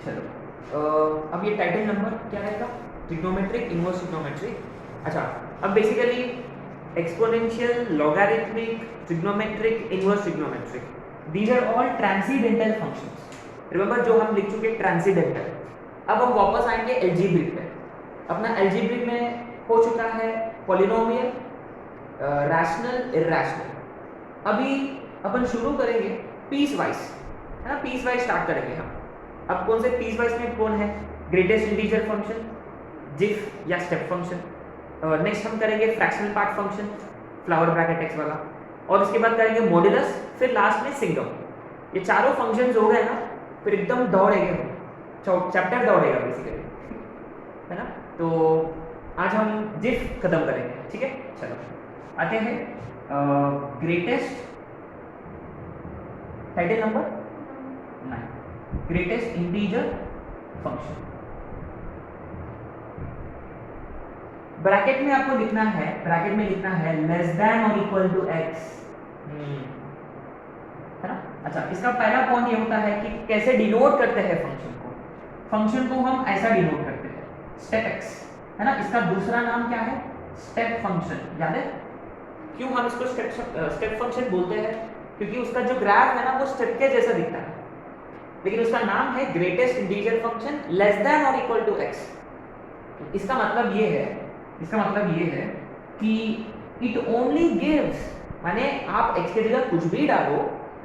चलो अब ये टाइटल नंबर क्या रहेगा? Trigonometric, inverse trigonometric. अच्छा, अब basically exponential, logarithmic, trigonometric, inverse trigonometric, these are all transcendental functions. Remember जो हम लिख चुके ट्रांसीडेंटल। अब हम वापस आएंगे एल्जीब्रिक पे। अपना एल्जीब्रिक में हो चुका है पॉलिनोमियल, रैशनल, इरैशनल। अभी अपन शुरू करेंगे पीस वाइज, है ना? पीस वाइज स्टार्ट करेंगे हम। अब कौन से पीस वाइज में कौन है? ग्रेटेस्ट इंटीजर फंक्शन, जिफ या स्टेप फंक्शन। नेक्स्ट हम करेंगे fractional part function, flower bracket x वाला, और उसके बाद करेंगे मॉड्यूलस, फिर लास्ट में सिंगम। ये चारों फंक्शंस हो गए ना, फिर एकदम दौड़ेंगे हम, चैप्टर दौड़ेगा बेसिकली, है ना? तो आज हम जिफ खत्म करेंगे, ठीक है? चलो आते हैं greatest, title number 9, greatest integer function. Bracket में आपको लिखना है, ब्रैकेट में लिखना है लेस देन और इक्वल टू एक्स, है ना? अच्छा, इसका पहला पॉइंट ये होता है कि कैसे डिनोट करते हैं फंक्शन को। फंक्शन को हम ऐसा डिनोट करते हैं, स्टेप एक्स, है ना? इसका दूसरा नाम क्या है? Step function. याद है क्यों हम इसको स्टेप फंक्शन बोलते हैं? क्योंकि उसका जो ग्राफ है ना वो स्टेप के जैसा दिखता है, लेकिन उसका नाम है greatest integer function less than और इक्वल टू एक्स। इसका मतलब ये है, इसका मतलब ये है कि इट ओनली गिव्स, माने आप x के जगह कुछ भी डालो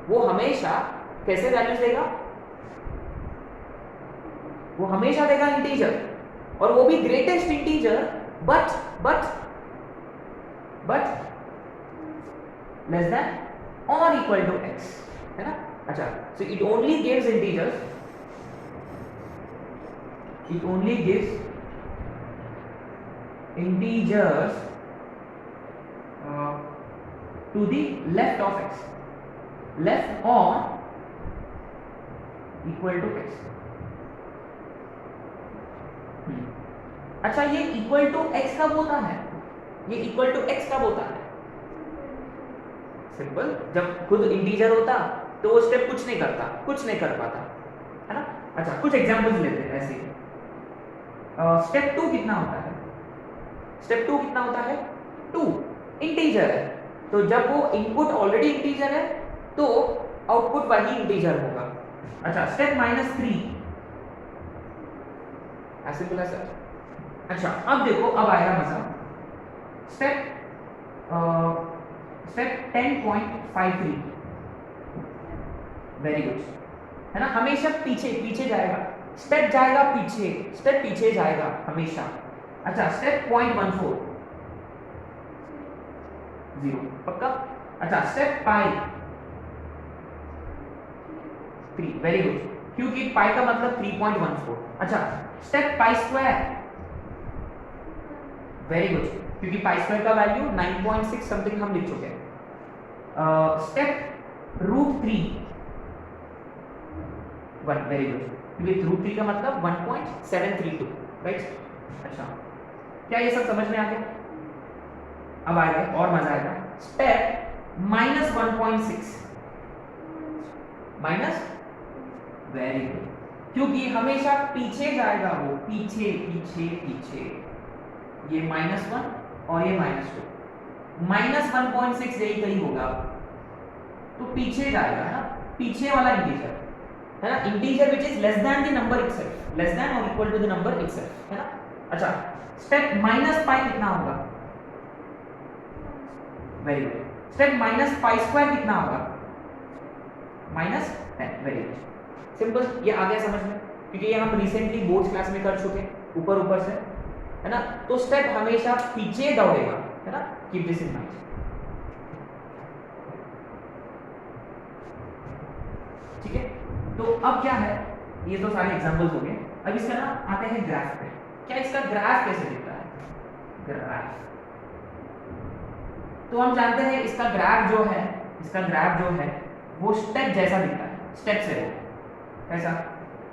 वो हमेशा कैसे वैल्यूज देगा? वो हमेशा देगा इंटीजर, और वो भी greatest integer, but less than और इक्वल टू x, है ना? अच्छा, so it only gives integers, it only gives integers to the left of x, left or equal to x। अच्छा, ये equal to x कब होता है? ये equal to x कब होता है? सिंपल, जब खुद इंटीजर होता तो वो स्टेप कुछ नहीं करता, कुछ नहीं कर पाता, है ना? अच्छा, कुछ एग्जांपल्स लेते हैं ऐसे। स्टेप 2 कितना होता है? स्टेप 2 कितना होता है? 2 इंटीजर है, तो जब वो इनपुट ऑलरेडी इंटीजर है तो आउटपुट वही इंटीजर होगा। अच्छा, स्टेप -3, ऐसे बोला सर। अच्छा, अब देखो, अब आएगा मजा। स्टेप 10.53, वेरी गुड, है ना? हमेशा पीछे पीछे जाएगा, स्टेप जाएगा पीछे, स्टेप पीछे जाएगा हमेशा। अच्छा, स्टेप 0.14, 0 पक्का। अच्छा, स्टेप पाई 3, वेरी गुड, क्योंकि पाई का मतलब 3.14। अच्छा, step pi square, very good, क्योंकि पाई स्क्वायर का वैल्यू 9.6 समथिंग हम लिख चुके हैं। स्टेप √3, 1, वेरी गुड, क्योंकि √3 का मतलब 1.732, राइट? अच्छा, क्या ये सब समझ में आ गया? अब आएगा और मजा आएगा। स्टेप -1.6, माइनस, वेरी गुड, क्योंकि हमेशा पीछे जाएगा वो, पीछे पीछे पीछे। ये -1 और ये -2, -1.6 यही कहीं होगा, तो पीछे जाएगा, है ना? पीछे वाला इंटीजर, है ना? Integer which is less than the number itself, less than और equal to the number itself, है ना? अच्छा, स्टेप -पाई कितना होगा? Very good, step -pi square कितना होगा? -10, वेरी गुड, सिंपल। ये आ गया समझ में, क्योंकि ये हम रिसेंटली बोर्ड क्लास में कर चुके ऊपर ऊपर से, है ना? तो स्टेप हमेशा पीछे दौड़ेगा, है ना? कीप दिस इन माइंड, ठीक है? तो अब क्या है, ये तो सारे एग्जांपल्स हो गए। अब इसका ना आते हैं ग्राफ पे। क्या इसका ग्राफ कैसे दिखता है? ग्राफ तो हम जानते हैं इसका ग्राफ जो है, इसका ग्राफ जो है वो स्टेप जैसा दिखता है, स्टेप से वो ऐसा,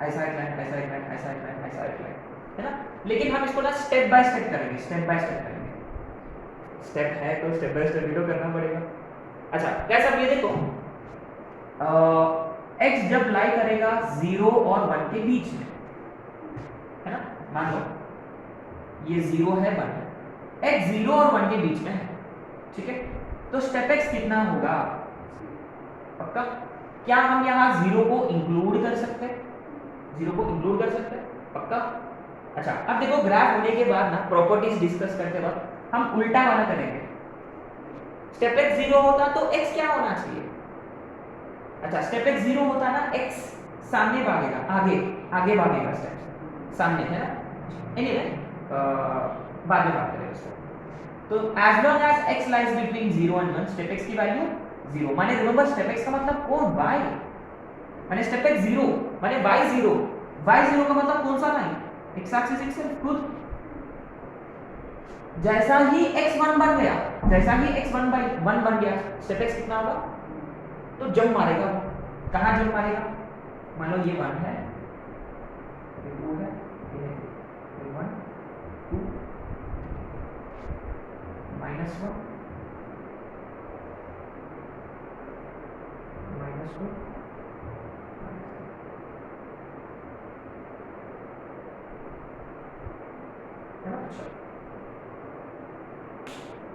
ऐसा एक लाइन, ऐसा एक लाइन, ऐसा एक लाइन, ऐसा एक लाइन, है ना? लेकिन हम इसको ना स्टेप बाय स्टेप करेंगे, स्टेप बाय स्टेप करेंगे। स्टेप है तो स्टेप बाय स्टेप भी तो करना पड़ेगा। अच्छा, कैसा? ये देखो, x जब लाई करेगा 0 और 1 के बीच में, है ना, मान लो ये 0 है 1 है, x 0 और 1 के बीच में है, ठीक है, तो स्टेप x कितना होगा? पक्का? क्या हम यहाँ 0 को इंक्लूड कर सकते हैं? 0 को इंक्लूड कर सकते हैं? पक्का? अच्छा, अब देखो ग्राफ होने के बाद ना प्रॉपर्टीज डिस्कस करते वक्त हम उल्टा वाला करेंगे। स्टेप x 0 होता तो x क्या होना चाहिए? अच्छा, स्टेप x 0 होता ना, x सामने भागेगा, आगे भागेगा, स्टेप सामने, है ना। एनीवे बाद में बात करेंगे इसको। तो as long as x lies between 0 and 1, step x की वैल्यू 0। माने रिमेंबर स्टेप x का मतलब कौन? y। माने स्टेप x 0 माने y 0, y 0 का मतलब कौन सा लाइन? x एक्सिस इटसेल्फ, खुद। जैसा ही x 1 बन गया, जैसा ही x 1 बन गया, स्टेप x कितना होगा? तो जंप मारेगा। कहां जंप मारेगा? मान लो ये 1 है, ये 2 है, ये 1 2 -1 -2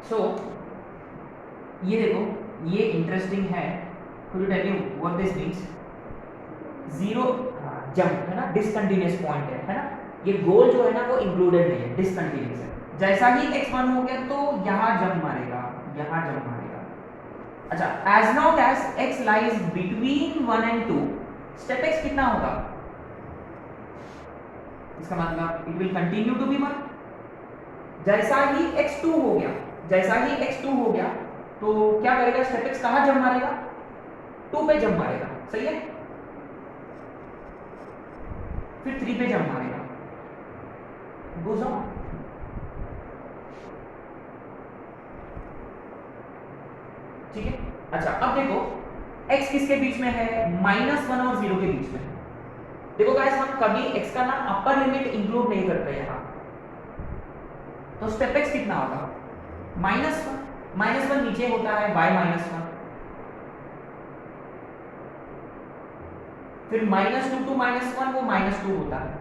सो ये देखो, ये इंटरेस्टिंग है। Could you tell you what this means? 0 jump है ना, डिसकंटिन्यूअस पॉइंट है ना, ये गोल जो है ना वो इंक्लूडेड नहीं है, डिसकंटिन्यूअस है। जैसा ही x 1 हो गया तो यहां जंप मारेगा, यहां जंप मारेगा। अच्छा, as long as x lies between 1 and 2, step x कितना होगा? इसका मतलब it will continue to be 1। जैसा ही x 2 हो गया, जैसा ही x 2 हो गया तो क्या करेगा? स्टेप x कहां जंप मारेगा? 2 पे जंप मारेगा, सही है। फिर 3 पे जंप मारेगा, गोज ऑन। ठीक है। अच्छा, अब देखो x किसके बीच में है? -1 और 0 के बीच में। देखो गाइस, हम कभी x का ना अपर लिमिट इंक्लूड नहीं करते यहां, तो स्टेप x कितना होगा? -1 नीचे होता है y -1, फिर -2 टू -1 वो -2 होता है।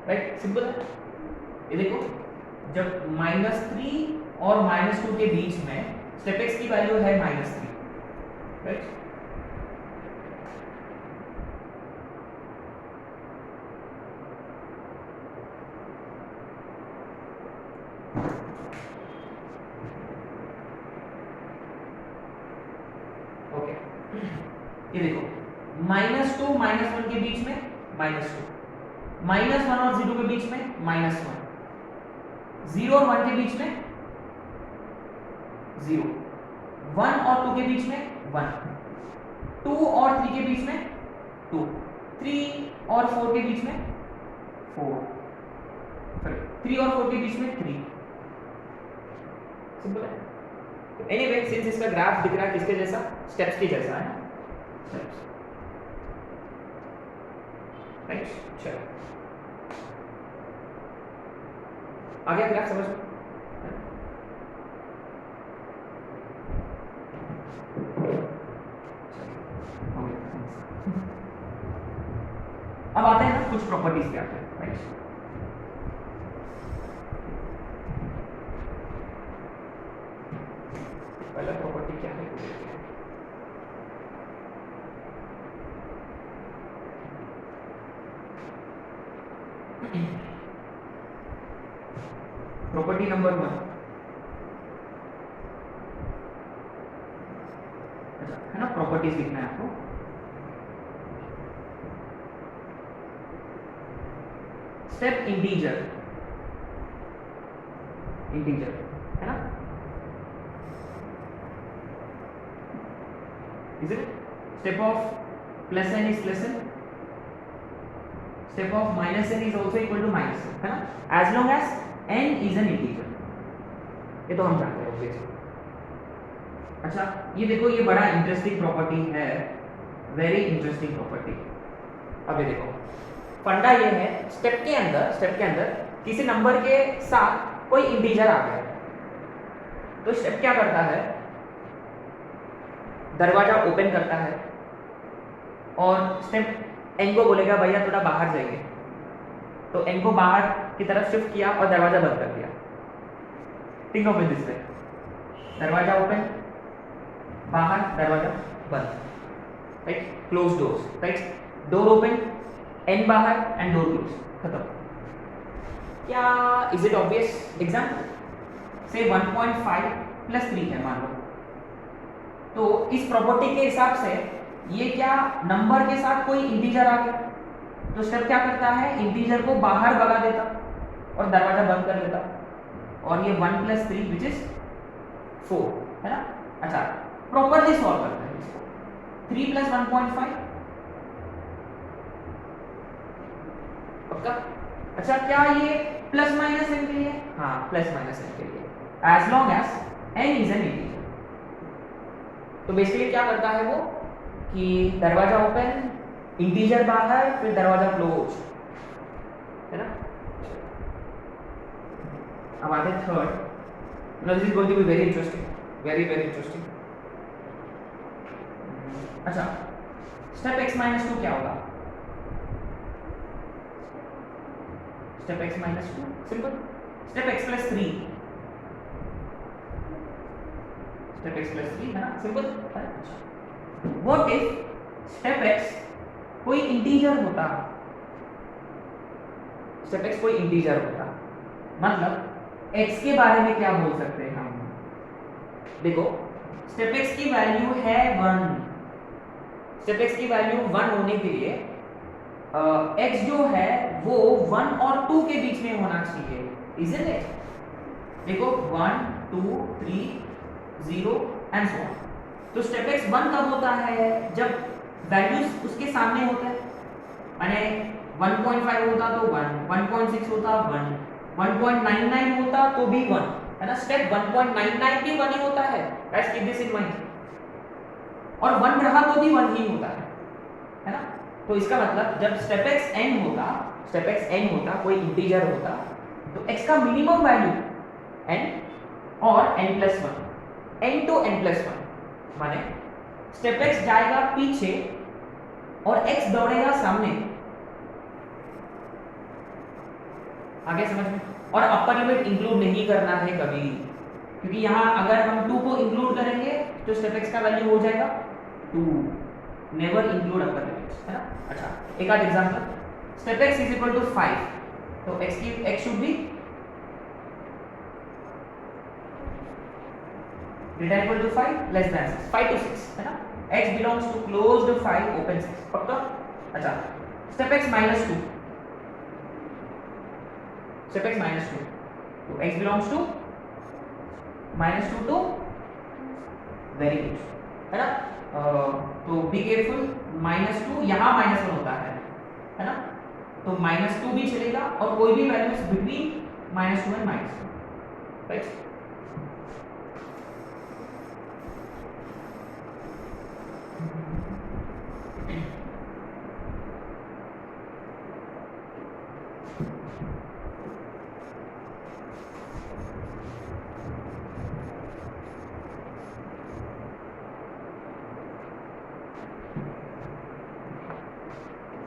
राइट, सिंपल है। ये देखो, जब -3 और -2 के बीच में स्टेप x की वैल्यू है -3, राइट। ओके, ये देखो, -2 -1 के बीच में -2, -1 और 0 के बीच में -1, 0 और 1 के बीच में 0, 1 और 2 के बीच में 1, 2 और 3 के बीच में 2, 3 और 4 के बीच में 4, 3 और 4 के बीच में 3। सिंपल है। एनीवे, सिंस इसका ग्राफ दिख रहा है किसके जैसा? स्टेप्स के जैसा है, स्टेप्स, राइट। चलो, आ गया ग्राफ समझ में? अब आते हैं ना कुछ प्रॉपर्टीज पे आते हैं, राइट। पहला प्रॉपर्टी क्या है? प्रॉपर्टी नंबर 1, अच्छा है ना, प्रॉपर्टीज लिखना है आपको। स्टेप इंटीजर है ना, is it? Step of plus n is plus n, step of minus n is also equal to minus n, है ना, as long as n is an integer, ये तो हम जानते हैं ऑब्वियसली। अच्छा ये देखो, ये बड़ा इंटरेस्टिंग प्रॉपर्टी है, वेरी इंटरेस्टिंग प्रॉपर्टी। अब ये देखो, फंडा ये है, स्टेप के अंदर किसी नंबर के साथ कोई इंटीजर आ गया, तो स्टेप क्या करता है, दरवाजा ओपन करता है और स्टेप एन को बोलेगा भैया थोड़ा बाहर जाइए, तो एन को बाहर की तरफ शिफ्ट किया और दरवाजा बंद कर दिया। Think of it this way, दरवाजा ओपन, बाहर, दरवाजा बंद, right, close doors, right, door open, an बाहर एंड डोर क्लोज, खत्म। क्या इज इट ऑब्वियस? एग्जाम्पल से 1.5 + 3 है मान लो, तो इस प्रॉपर्टी के हिसाब से ये क्या नंबर के साथ कोई इंटीजर आ गया, तो स्टेप क्या करता है, इंटीजर को बाहर भगा देता और दरवाजा बंद कर लेता, और ये 1 + 3 विच इज 4 है ना। अच्छा प्रॉपर्ली सॉल्व करते हैं इसको, 3 + 1.5 पक्का। अच्छा क्या ये प्लस माइनस n के लिए? हाँ प्लस माइनस n के लिए, as long as n is an integer. तो बेसिकली क्या करता है वो कि दरवाजा ओपन, इंटीजर बाहर, फिर दरवाजा क्लोज, है ना। अब आते हैं third, this is going to be very interesting, very very interesting. अच्छा स्टेप x - 2 क्या होगा? Step x - 2 simple, step x + 3, step x + 3 है ना, simple. What if step x कोई इंटीजर होता, स्टेप x कोई इंटीजर होता, मतलब x के बारे में क्या बोल सकते हैं हम? देखो स्टेप x की वैल्यू है 1, स्टेप x की वैल्यू 1 होने के लिए x जो है वो 1 और 2 के बीच में होना चाहिए, इजंट इट? देखो 1 2 3 0 एंड सो ऑन। तो स्टेप x 1 कब होता है? जब वैल्यूज उसके सामने होते हैं, माने 1.5 होता तो 1, 1.6 होता 1, 1.99 होता तो भी 1, है ना। स्टेप 1.99 भी 1 ही होता है, guys keep this in mind, और 1 रहा तो भी 1 ही होता है ना। तो इसका मतलब जब स्टेप x n होता, स्टेप x n होता, कोई इंटीजर होता, तो x का मिनिमम वैल्यू n और n + 1, n to n + 1, माने स्टेप x जाएगा पीछे और x दौड़ेगा सामने, आगे समझ में। और अपर लिमिट इंक्लूड नहीं करना है कभी, क्योंकि यहाँ अगर हम 2 को इंक्लूड करेंगे तो स्टेप x का वैल्यू हो जाएगा 2, नेवर इंक्लूड अपर लिमिट्स, है ना। अच्छा एक आध एग्जांपल, स्टेप x = 5, तो x should be greater equal to 5 less than 6, 5 to 6, है ना। x belongs to closed 5 open 6, पक्का। अच्छा स्टेप x - 2, स्टेप x - 2, तो x belongs to -2 to very good, है ना। तो बी केयरफुल, -2 यहाँ -1 होता है ना, तो -2 भी चलेगा और कोई भी वैल्यूज बिटवीन -2 एंड -2, राइट।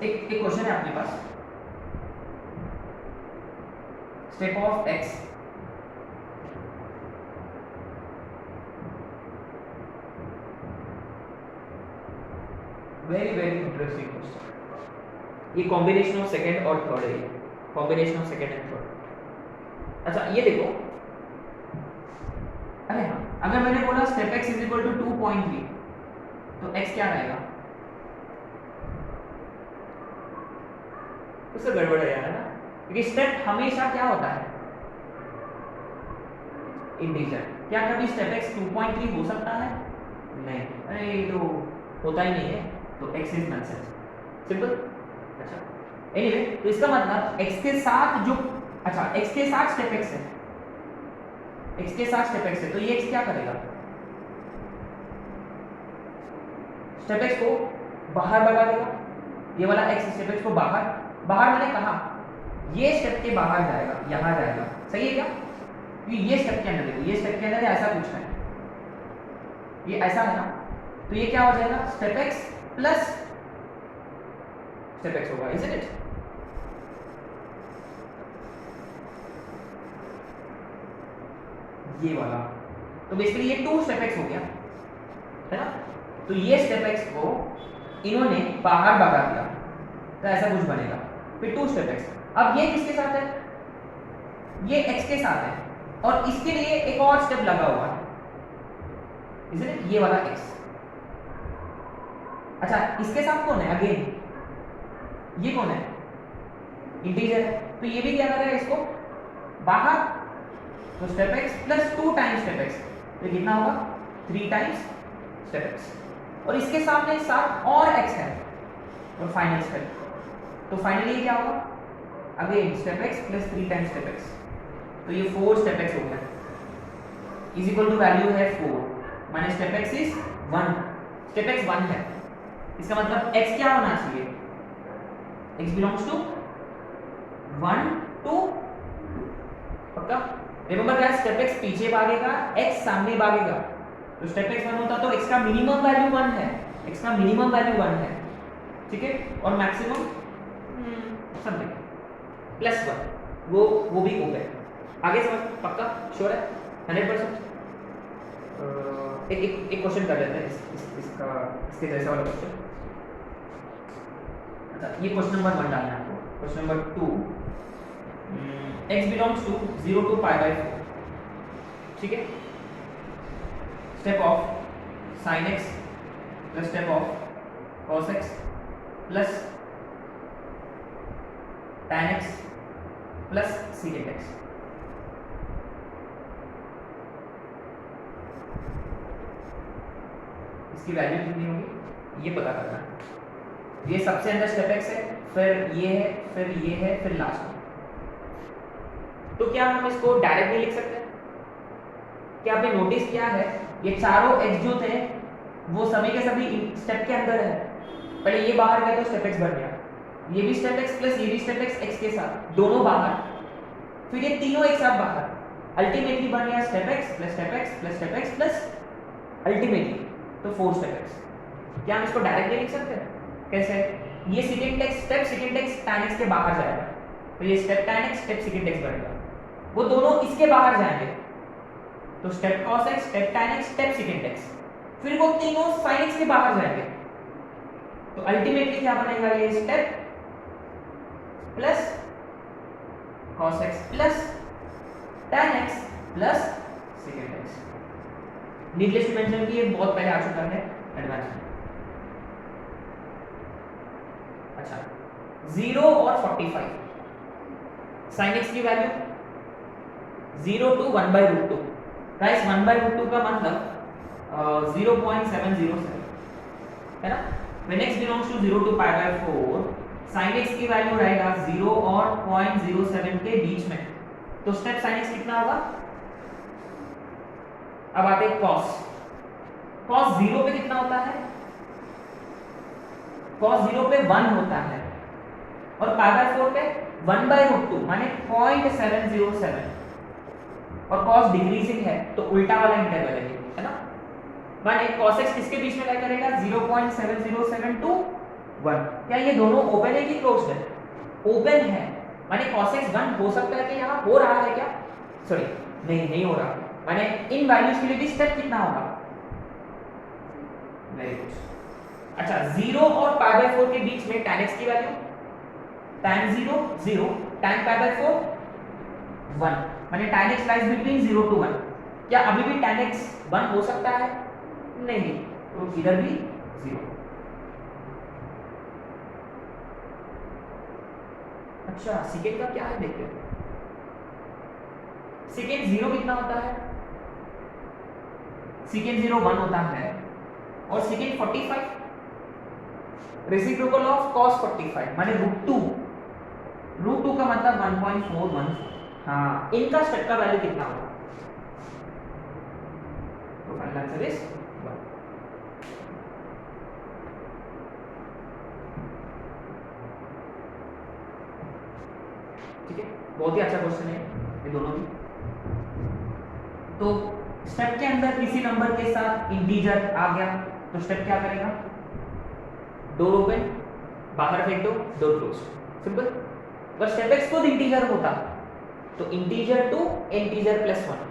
एक क्वेश्चन है अपने पास, step of x very very interesting question, ये कॉम्बिनेशन ऑफ सेकंड और थर्ड है, combination of second and third. अच्छा ये देखो, अरे हाँ अगर मैंने बोला स्टेप x = 2.3, तो x क्या रहेगा? उससे गड़बड़ है यार, है ना, क्योंकि स्टेप हमेशा क्या होता है, इंटीजर। क्या कभी स्टेप x 2.3 हो सकता है? नहीं, अरे ये तो होता ही नहीं है, तो x इज नॉनसेंस, सिंपल। अच्छा एनीवे, तो इसका मतलब x के साथ जो, अच्छा x के साथ स्टेप x है, x के साथ स्टेप x है, तो ये x क्या करेगा, स्टेप x को बाहर भगा देगा, ये वाला x स्टेप x को बाहर, बाहर मैंने कहा ये स्टेप के बाहर जाएगा, यहां जाएगा, सही है क्या, ये स्टेप के अंदर देखो, ये स्टेप के अंदर ऐसा पूछना है, ये ऐसा है ना, तो ये क्या हो जाएगा, step x plus step x होगा, इजंट इट। ये वाला, तो बेसिकली ये 2 स्टेप x हो गया है ना, तो ये स्टेप x को इन्होंने बाहर भगा दिया, तो ऐसा कुछ बनेगा, फिर 2 स्टेप x। अब ये किसके साथ है, ये x के साथ है, और इसके लिए एक और स्टेप लगा हुआ है, इसलिए ये वाला x। अच्छा, इसके साथ कौन है, अगेन ये कौन है, इंटीजर है, तो ये भी क्या करेगा, इसको बाहर, तो step x plus 2 times step x, तो कितना होगा 3 टाइम्स स्टेप x, और इसके सामने साथ और x है, और फाइनल स्टेप, तो फाइनली क्या होगा, again step x plus 3 times step x, तो ये 4 स्टेप x हो गया, इज इक्वल टू वैल्यू है 4, माने step x is 1, step x 1 है, इसका मतलब x क्या होना चाहिए, x बिलोंग्स टू 1 2, पक्का। रिमेंबर गाइस, स्टेप x पीछे भागेगा, x सामने भागेगा, तो स्टेप x 1 होता तो x का मिनिमम वैल्यू 1 है, x का मिनिमम वैल्यू 1 है, ठीक है, और मैक्सिमम समथिंग प्लस 1, वो भी हो गए, आगे समझ, पक्का, श्योर है 100%। एक क्वेश्चन कर लेते हैं, इसके जैसा वाला क्वेश्चन। अच्छा, ये क्वेश्चन नंबर 1 डालना है आपको, question number 2, x belongs to 0 to pi by 4, ठीक है, step of sin x plus step of cos x plus tan x plus secant x। इसकी वैल्यू कितनी होगी ये पता करना है, ये सबसे अंदर स्टेप x है, फिर ये है, फिर ये है, फिर लास्ट में, तो क्या हम इसको डायरेक्ट नहीं लिख सकते, क्या आपने नोटिस किया है, ये चारों x जो थे वो सभी के सभी स्टेप के अंदर है, पहले ये बाहर गए तो स्टेप x बन गया, ये भी स्टेप x प्लस ये भी स्टेप x के साथ दोनों बाहर, फिर ये तीनों एक साथ बाहर, अल्टीमेटली बन गया step x plus step x plus step x plus ultimately, तो 4 स्टेप x। क्या हम इसको डायरेक्ट नहीं लिख सकते, कैसे, ये secant x step secant x tan x के बाहर जाएगा, तो ये step tan x step secant x बनेगा, वो दोनों इसके बाहर जाएंगे, तो step cos x step tan x step secant x, फिर वो तीनों sin x के बाहर जाएंगे, तो अल्टीमेटली क्या बनेगा, ये step plus cos x plus tan x plus secant x। Needless to mention कि ये बहुत पहले आ चुका है एडवांस में। अच्छा, 0 और 45, sin x की वैल्यू 0 टू 1/√2, गाइस 1/√2 का मतलब 0.707 है ना, when x belongs to 0 to π/4, sin x की वैल्यू रहेगा 0 और 0.07 के बीच में, तो स्टेप sin x कितना होगा। अब आते हैं cos 0 पे कितना होता है, cos 0 पे 1 होता है, और π/4 पे 1/√2 माने 0.707, और cos डिक्रीजिंग है तो उल्टा वाला इंटरवल है ना, माने cos x किसके बीच में क्या करेगा, 0.707 टू 1। क्या ये दोनों ओपन है कि क्लोज्ड है, ओपन है, माने cos x 1 हो सकता है कि यहाँ हो रहा है क्या, सॉरी नहीं हो रहा, माने इन वैल्यूज के लिए भी स्टेप कितना होगा, वेरी गुड। अच्छा, 0 और π/4 के बीच में tan x की वैल्यू tan 0 0, tan π/4 1, माने tan x lies between 0 to 1। क्या अभी भी tan x 1 हो सकता है, नहीं, तो इधर भी 0। अच्छा, secant का क्या है देखते हैं, secant 0 कितना होता है, secant 0 1 होता है, और secant 45 रेसिप्रोकल ऑफ cos 45 माने √2 का मतलब 1.414। हाँ, इनका स्टेप का वैल्यू कितना होगा, तो फाइनल आंसर इज 1। ठीक है, बहुत ही अच्छा क्वेश्चन है ये दोनों भी। तो स्टेप के अंदर किसी नंबर के साथ इंटीजर आ गया तो स्टेप क्या करेगा, डोर ओपन, बाहर फेंक दो, डोर क्लोज, सिंपल। अगर स्टेप एक्स खुद इंटीजर होता तो integer to integer plus 1,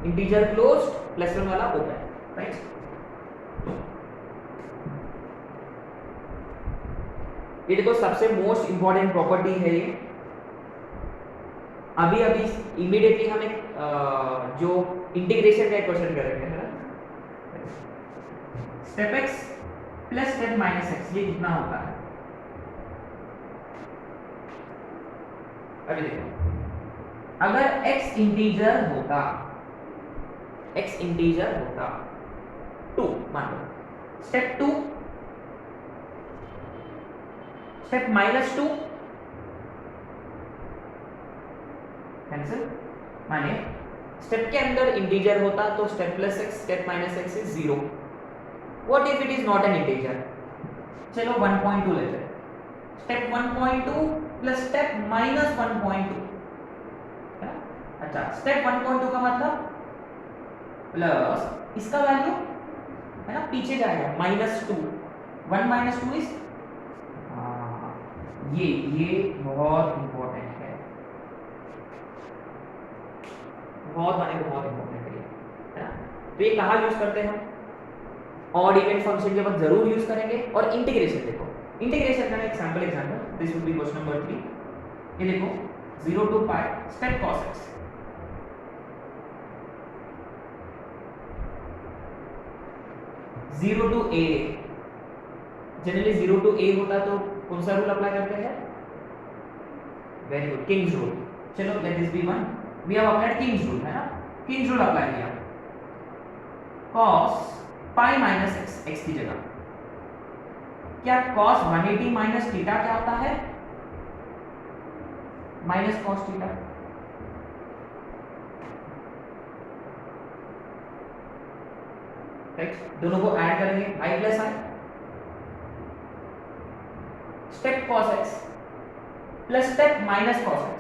integer close plus 1 वाला ओपन, राइट। ये देखो सबसे मोस्ट इंपॉर्टेंट प्रॉपर्टी है ये। अभी अभी इमीडिएटली हम एक जो इंटीग्रेशन का क्वेश्चन करेंगे, है ना। Step x plus step minus x, ये कितना होता है। अभी देखो, अगर x इंटीजर होता, x इंटीजर होता 2 मान लो, स्टेप 2 स्टेप माइनस 2 कैंसिल, माने स्टेप के अंदर इंटीजर होता तो step plus x step minus x is 0। What if it is not an integer, चलो 1.2 लेते हैं। स्टेप 1.2 प्लस स्टेप माइनस 1.2, अच्छा स्टेप 1.2 का मतलब प्लस इसका वैल्यू है ना पीछे जाएगा -2, 1 माइनस 2 इज, ये बहुत इंपॉर्टेंट है, बहुत इंपॉर्टेंट है ना। तो ये कहाँ यूज करते हैं हम, ऑड इवन फंक्शन के बाद जरूर यूज करेंगे। और इंटीग्रेशन देखो, इंटीग्रेशन का एक sample example, this will be question number 3। ये देखो 0 to pi step cos x, zero to a, generally 0 to a होता तो कौन सा रूल अप्लाई करते हैं, वेरी गुड, किंग्स रूल। चलो let this be 1, we have applied king's rule, है ना। किंग्स रूल अप्लाई किया, cos pi minus x, x की जगह क्या cos 180 माइनस थीटा क्या होता है, माइनस cos थीटा, राइट। दोनों को ऐड करेंगे i plus i, step cos x plus step minus cos x,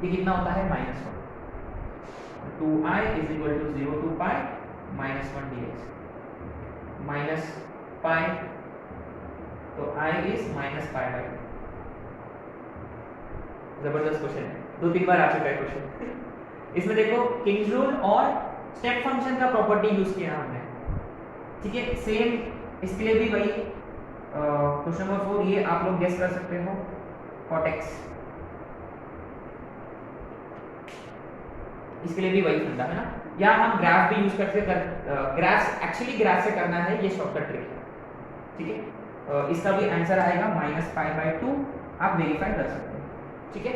ये कितना होता है -1, 2i is equal to 0 to pi -1 dx, minus pi तो i इज -पाई/2। जबरदस्त क्वेश्चन है, 2-3 बार आ चुका है क्वेश्चन। इसमें देखो किंग्स रूल और स्टेप फंक्शन का प्रॉपर्टी यूज किया हमने, ठीक है। सेम इसके लिए भी वही क्वेश्चन नंबर 4, ये आप लोग गेस कर सकते हो, cot x, इसके लिए भी वही फंडा है ना। या हम ग्राफ भी यूज करते हैं, ग्राफ एक्चुअली ग्राफ से करना है, ये शॉर्टकट ट्रिक है, ठीक है। इसका भी आंसर आएगा -पाई/2, आप वेरीफाई कर सकते हैं, ठीक है।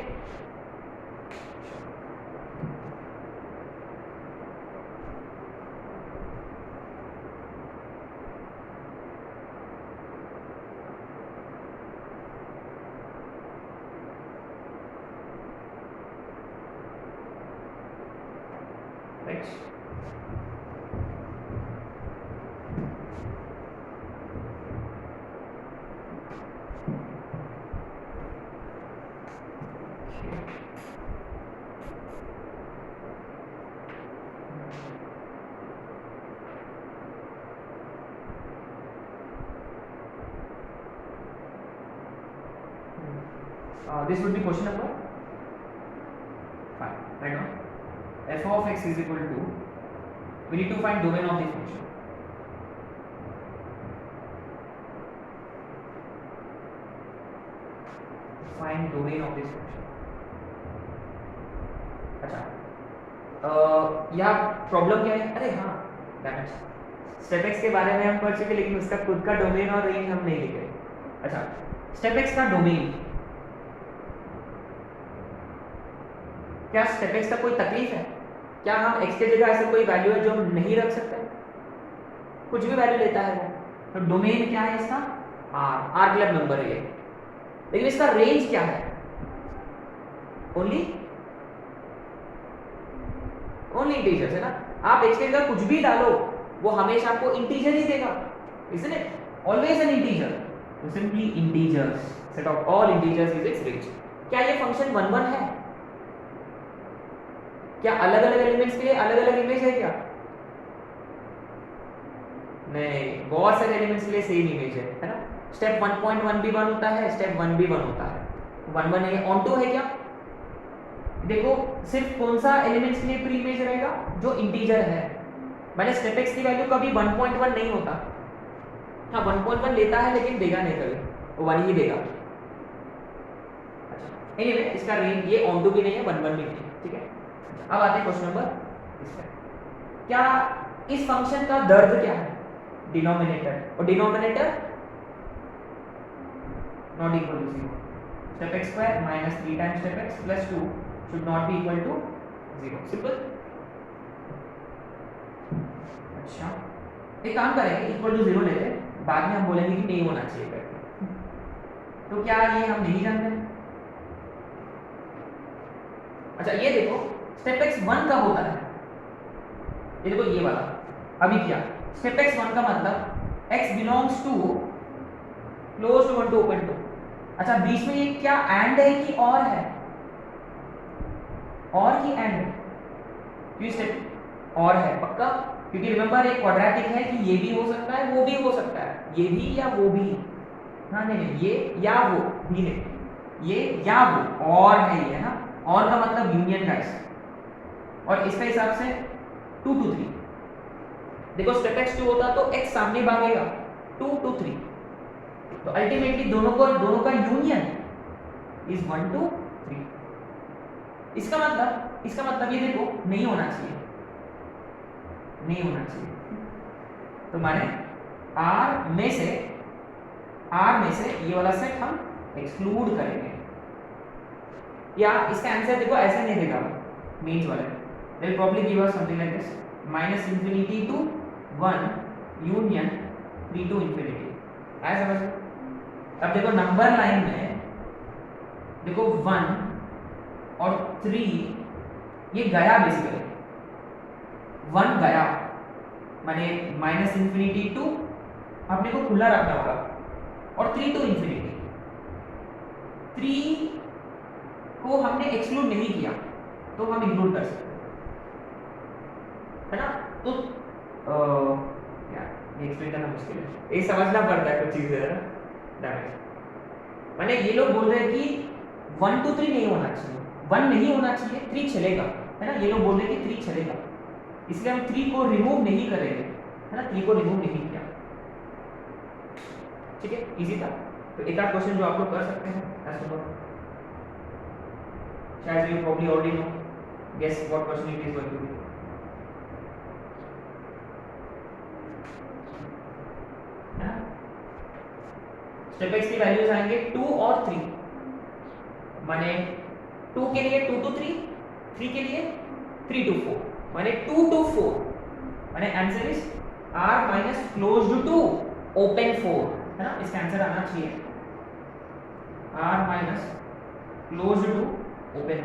This would be question number 5, right now. f of x is equal to, we need to find domain of the function. Find domain of this function. अच्छा, यहाँ प्रॉब्लम क्या है, अरे हाँ स्टेप एक्स के बारे में हम पढ़ चुके, लेकिन उसका खुद का डोमेन और रेंज हम नहीं लिखे। अच्छा, स्टेप एक्स का डोमेन, क्या स्टेप एक्स का कोई तकलीफ है, क्या हम x के जगह ऐसा कोई वैल्यू है जो हम नहीं रख सकते, कुछ भी वैल्यू लेता है वो, तो डोमेन क्या है इसका, r क्लब नंबर है, लेकिन इसका रेंज क्या है, ओनली इंटीजर्स है ना। आप x के जगह कुछ भी डालो वो हमेशा आपको इंटीजर ही देगा, isn't it? Always an integer. So simply integers. Set of all integers is its range. क्या ये फंक्शन 1 1 है? क्या अलग अलग एलिमेंट्स के लिए अलग अलग इमेज है क्या? नहीं, बहुत सारे एलिमेंट्स के लिए सेम इमेज है ना। स्टेप 1.1 भी 1 होता है, स्टेप 1 भी 1 होता है। 1 1 है, ऑन टू है क्या? देखो सिर्फ कौन सा एलिमेंट्स के लिए प्री इमेज रहेगा? जो इंटीजर है। मैंने स्टेप x की वैल्यू कभी 1.1 नहीं होता। हाँ 1.1 लेता है लेकिन देगा नहीं कभी, वो 1 ही देगा। अच्छा एनीवे इसका रेंज ये ऑन टू भी नहीं है, 1 1 भी नहीं है, ठीक है। अब आते हैं क्वेश्चन नंबर इस पे। क्या इस फंक्शन का दर्द क्या है? डिनोमिनेटर, और denominator not equal to 0। Step x square minus 3 times step x plus 2 should not be equal to 0। Simple. अच्छा एक काम करेंगे, इक्वल टू 0 लेते हैं, बाद में हम बोलेंगे कि नहीं होना चाहिए करके। तो क्या ये हम नहीं जानते? अच्छा ये देखो स्टेप x 1 कब होता है? ये देखो ये वाला। अभी क्या स्टेप x 1 का मतलब x belongs to close to 1 to open two. अच्छा बीच में ये क्या एंड है कि और है? और की एंड, क्यों स्टेप और है पक्का, क्योंकि रिमेंबर एक क्वाड्रेटिक है कि ये भी हो सकता है वो भी हो सकता है, ये भी या वो भी। हाँ नहीं ये या वो भी नहीं, ये या वो और है ये ना। और का मतलब यूनियन गाइस, और इसका हिसाब से 2 to 3। देखो स्टेप x 2 होता तो x सामने भागेगा 2 to 3, तो अल्टीमेटली दोनों का यूनियन इज 1 to 3। इसका मतलब ये देखो नहीं होना चाहिए, नहीं होना चाहिए। तो माने R में से ये वाला सेट हम एक्सक्लूड करेंगे, या इसका आंसर देखो ऐसे नहीं देगा मीन्स वाले, they will probably give us something like this -infinity to 1 union 3 to infinity। आया समझ? अब देखो नंबर लाइन में देखो 1 और 3 ये गया, बेसिकली 1 गया माने -infinity to अपने को खुला रखना होगा, और 3 to infinity। 3 को हमने एक्सक्लूड नहीं किया तो हम इंक्लूड कर सकते है ना। तो यार ये एक्सप्लेन करना मुश्किल है, ये समझना पड़ता है कुछ चीजें है ना। माने ये लोग बोल रहे हैं कि 1 to 3 नहीं होना चाहिए, 1 नहीं होना चाहिए, 3 चलेगा है ना। ये लोग बोल रहे हैं कि 3 चलेगा, इसलिए हम 3 को रिमूव नहीं करेंगे है ना, 3 को रिमूव नहीं किया, ठीक है। इजी था। तो एक आध क्वेश्चन जो आप लोग कर सकते हैं ऐसे, शायद you probably already know guess what question it is going to be. Step x की वैल्यूज आएंगे 2 और 3, माने 2 के लिए 2 to 3, 3 के लिए 3 to 4, माने 2 to 4, माने answer is r minus closed to open 4 है ना। इसका आंसर आना चाहिए r minus closed to open